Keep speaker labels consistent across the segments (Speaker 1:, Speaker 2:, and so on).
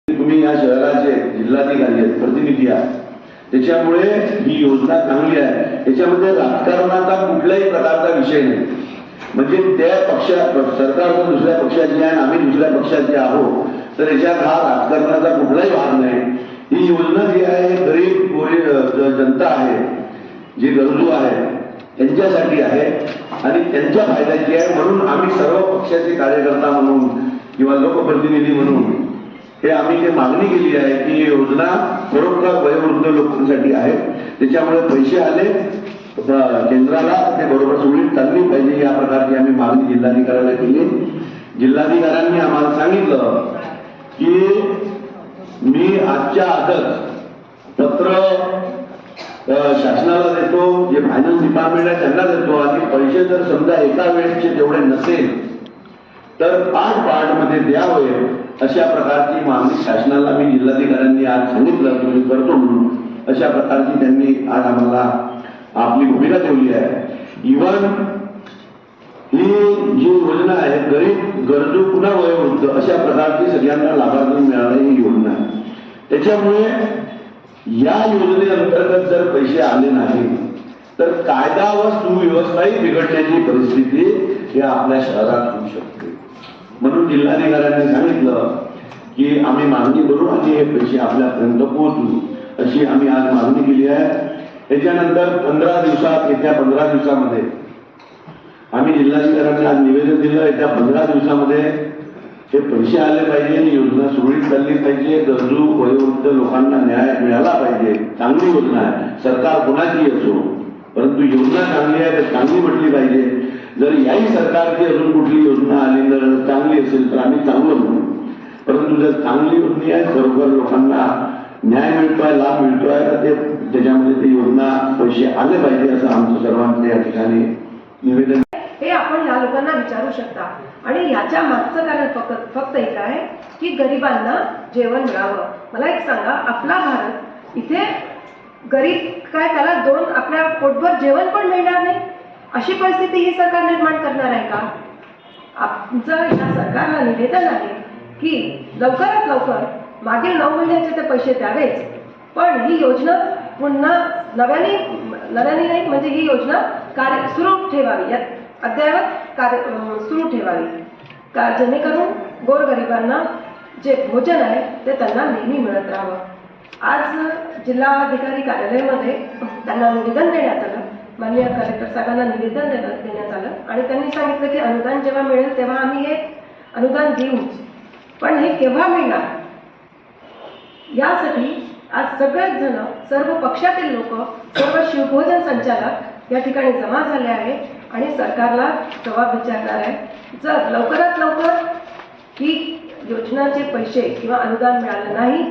Speaker 1: तुम्ही या शहराचे जिल्हाधिकारी आहेत, प्रतिनिधी आहात, त्याच्यामुळे ही योजना चांगली आहे। याच्यामध्ये राजकारणाचा कुठल्याही प्रकारचा विषय नाही। म्हणजे त्या पक्षात सरकार दुसऱ्या पक्षाची आहे, आम्ही दुसऱ्या पक्षाचे आहोत, तर याच्यात हा राजकारणाचा कुठलाही भाग नाही। ही योजना जी आहे गरीब जनता आहे, जी गरजू आहे त्यांच्यासाठी आहे आणि त्यांच्या फायद्याची आहे। म्हणून आम्ही सर्व पक्षाचे कार्यकर्ता म्हणून किंवा लोकप्रतिनिधी म्हणून हे आम्ही जे मागणी केली आहे की ही योजना खरोखर वयोवृद्ध लोकांसाठी आहे। त्याच्यामुळे पैसे आले केंद्राला ते बरोबर सुरळीत चालली पाहिजे, या प्रकारची आम्ही मागणी जिल्हाधिकाऱ्याला केली। जिल्हाधिकाऱ्यांनी आम्हाला सांगितलं की मी आजच्या आजच पत्र शासनाला देतो, जे फायनान्स डिपार्टमेंट आहे त्यांना देतो आणि पैसे जर समजा एका वेळेचे तेवढे नसेल तर पार्ट मध्ये द्यावे, अशा प्रकारची मागणी शासनाला मी जिल्हाधिकाऱ्यांनी आज सांगितलं की मी करतो म्हणून। अशा प्रकारची त्यांनी आज आम्हाला आपली भूमिका ठेवली आहे। इव्हन ही जी योजना आहे गरीब गरजू पुन्हा वयोवृद्ध अशा प्रकारची सगळ्यांना लाभार्थी मिळाली ही योजना आहे। त्याच्यामुळे या योजनेअंतर्गत जर पैसे आले नाही तर कायदा व सुव्यवस्थाही बिघडण्याची परिस्थिती या आपल्या शहरात होऊ शकते। म्हणून जिल्हाधिकाऱ्यांनी सांगितलं की आम्ही मागणी करू आणि हे पैसे आपल्यापर्यंत पोहोचू, अशी आम्ही आज मागणी केली आहे। त्याच्यानंतर 15 दिवसात, येत्या 15 दिवसामध्ये आम्ही जिल्हाधिकाऱ्यांनी आज निवेदन दिलं, येत्या 15 दिवसामध्ये हे पैसे आले पाहिजे, योजना सुरळीत चालली पाहिजे, गरजू वयोवृद्ध लोकांना न्याय मिळाला पाहिजे। चांगली योजना आहे, सरकार कोणाची असो, परंतु योजना चांगली आहे तर चांगली म्हटली पाहिजे। जर याही सरकारची अजून कुठली योजना आली तर चांगली असेल तर आम्ही चांगलं म्हणू, परंतु जर चांगली योजना आहे, खरोखर लोकांना न्याय मिळतोय, लाभ मिळतोय, तर ते त्याच्यामध्ये ती योजना पैसे आले पाहिजे असं आमचं सर्वांचं या ठिकाणी निवेदन।
Speaker 2: हे आपण या लोकांना विचारू शकता आणि याच्या मागचं कारण फक्त एक आहे की गरिबांना जेवण मिळावं। मला एक सांगा, आपला भारत इथे गरीब काय त्याला आपल्या पोटभर जेवण पण मिळणार नाही अशी परिस्थिती ही सरकार निर्माण करणार आहे का? आमचं या सरकारला निवेदन आहे की लवकरात लवकर मागील 9 महिन्याचे ते पैसे द्यावेच, पण ही योजना पुन्हा नव्याने नाही, म्हणजे ही योजना सुरू ठेवावी, अद्ययावत सुरू ठेवावी का जेणेकरून गोरगरिबांना जे भोजन आहे ते त्यांना नेहमी मिळत राहावं। आज जिल्हाधिकारी कार्यालयामध्ये त्यांना निवेदन देण्यात आलं, माननीय कलेक्टर साहेबांना निवेदन देण्यात आलं आणि त्यांनी सांगितलं की अनुदान जेव्हा मिळेल तेव्हा आम्ही हे अनुदान देऊच, पण हे केव्हा मिळणार यासाठी आज सगळेच जण, सर्व पक्षातील लोक, सर्व शिवभोजन संचालक या ठिकाणी जमा झाले आहे आणि सरकारला जबाब विचारणार आहे। जर लवकरात लवकर ही योजनाचे पैसे किंवा अनुदान मिळालं नाही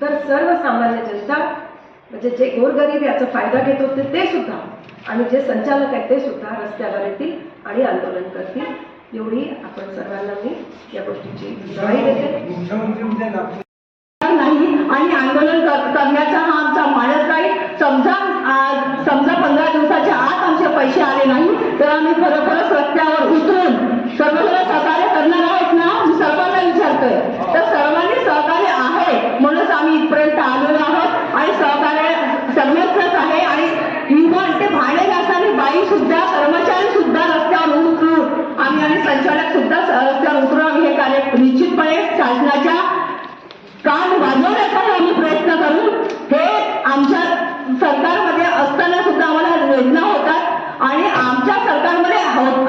Speaker 2: तर सर्वसामान्य जनता, म्हणजे जे गोरगरीब याचा फायदा घेत होते ते सुद्धा आणि जे संचालक आहेत ते सुद्धा रस्त्यावर येतील आणि आंदोलन करतील, एवढी आपण सर्वांना मी या गोष्टीची ग्वाही देते।
Speaker 3: आणि आंदोलन करण्याचा हा आमचा मानस नाही। समजा 15 दिवसाच्या आत आमचे पैसे आले नाही तर आम्ही खरोखरच रस्त्यावर उतरून सर्वांना सहकार्य करणार आहोत ना? मी सर्वांना विचारतोय, तर सर्वांनी सहकार्य आहे म्हणूनच आम्ही इथपर्यंत आलेलो आहोत आणि सहकार्य सर्वत्रच आहे। आणि इव्हन ते भाडे घासणारी बाई सुद्धा, कर्मचारी सुद्धा रस्त्यावर उतरून आणि संचालक सुद्धा रस्त्यावर उतरून आम्ही हे कार्य निश्चितपणे शासनाच्या कान वाजवण्याचा आम्ही प्रयत्न करू। हे आमच्या सरकारमध्ये असताना सुद्धा आम्हाला योजना होतात आणि आमच्या सरकारमध्ये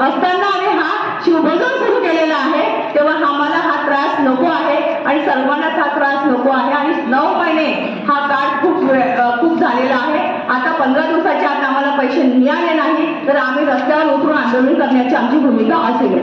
Speaker 3: असताना आम्ही हा शिवभोजन सुरू केलेला आहे, तेव्हा आम्हाला हा त्रास नको आहे आणि सर्वांनाच हा त्रास नको आहे। आणि 9 महिने हा काळ खूप झालेला आहे। आता 15 दिवसाच्या आत आम्हाला पैसे मिळाले नाही तर आम्ही रस्त्यावर उतरून आंदोलन करण्याची आमची भूमिका असेल।